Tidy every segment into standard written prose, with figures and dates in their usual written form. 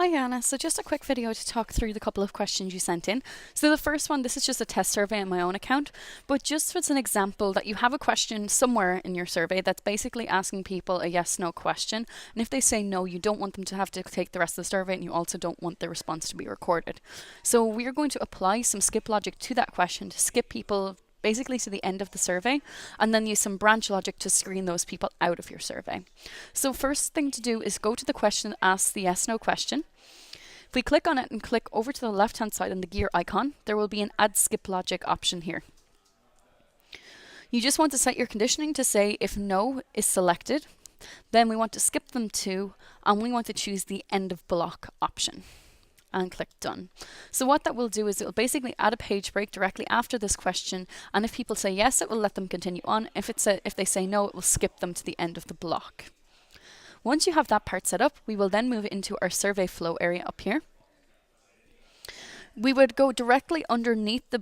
Hi Anna, so just a quick video to talk through the couple of questions you sent in. So the first one, this is just a test survey on my own account, but just as an example that you have a question somewhere in your survey that's basically asking people a yes/no question, and if they say no, you don't want them to have to take the rest of the survey, and you also don't want the response to be recorded. So we are going to apply some skip logic to that question to skip people basically to the end of the survey, and then use some branch logic to screen those people out of your survey. So first thing to do is go to the question that asks the yes/no question. If we click on it and click over to the left hand side on the gear icon, there will be an add skip logic option here. You just want to set your conditioning to say if no is selected, then we want to skip them to, and we want to choose the end of block option. And click done. So what that will do is it will basically add a page break directly after this question, and if people say yes, it will let them continue on. If they say no, it will skip them to the end of the block. Once you have that part set up, we will then move into our survey flow area up here. We would go directly underneath the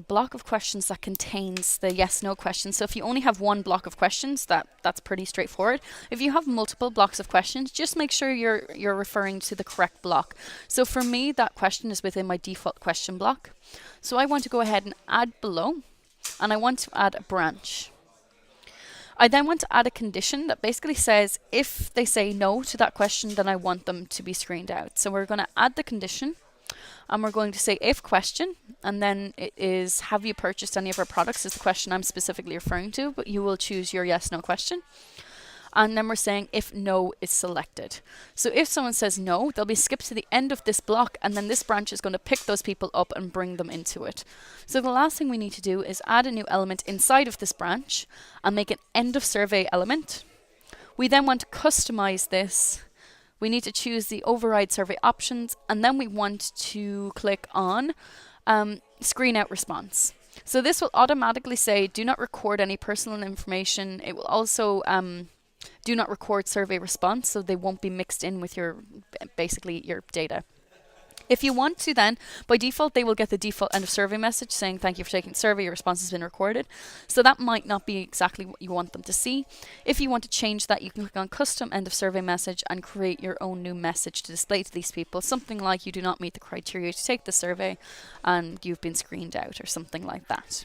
block of questions that contains the yes/no questions. So if you only have one block of questions, that's pretty straightforward. If you have multiple blocks of questions, just make sure you're referring to the correct block. So for me, that question is within my default question block. So I want to go ahead and add below, and I want to add a branch. I then want to add a condition that basically says if they say no to that question, then I want them to be screened out. So we're going to add the condition. And we're going to say if question, and then it is have you purchased any of our products is the question I'm specifically referring to, but you will choose your yes/no question. And then we're saying if no is selected. So if someone says no, they'll be skipped to the end of this block, and then this branch is going to pick those people up and bring them into it. So the last thing we need to do is add a new element inside of this branch and make an end of survey element. We then want to customize this. We need to choose the override survey options, and then we want to click on screen out response. So this will automatically say do not record any personal information. It will also do not record survey response, so they won't be mixed in with your data. If you want to, then by default they will get the default end of survey message saying thank you for taking the survey, your response has been recorded. So that might not be exactly what you want them to see. If you want to change that, you can click on custom end of survey message and create your own new message to display to these people, something like you do not meet the criteria to take the survey and you've been screened out, or something like that.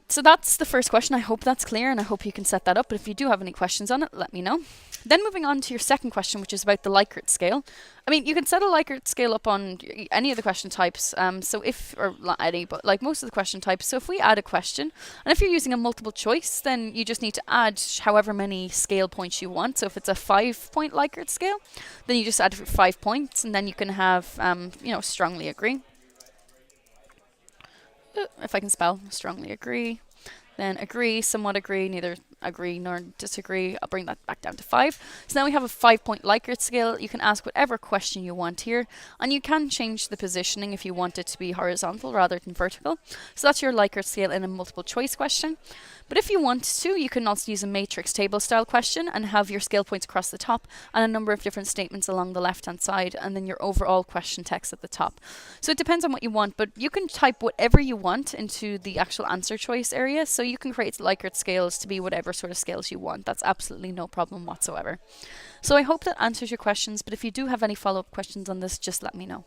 So that's the first question. I hope that's clear, and I hope you can set that up. But if you do have any questions on it, let me know. Then moving on to your second question, which is about the Likert scale. I mean, you can set a Likert scale up on any of the question types. Or not any, but like most of the question types. So if we add a question, and if you're using a multiple choice, then you just need to add however many scale points you want. So if it's a 5-point Likert scale, then you just add 5 points, and then you can have, strongly agree. If I can spell, strongly agree, then agree, somewhat agree, neither agree nor disagree. I'll bring that back down to 5. So now we have a 5-point Likert scale. You can ask whatever question you want here, and you can change the positioning if you want it to be horizontal rather than vertical. So that's your Likert scale in a multiple choice question. But if you want to, you can also use a matrix table style question and have your scale points across the top and a number of different statements along the left hand side, and then your overall question text at the top. So it depends on what you want, but you can type whatever you want into the actual answer choice area. So you can create Likert scales to be whatever sort of scales you want. That's absolutely no problem whatsoever. So I hope that answers your questions, but if you do have any follow-up questions on this, just let me know.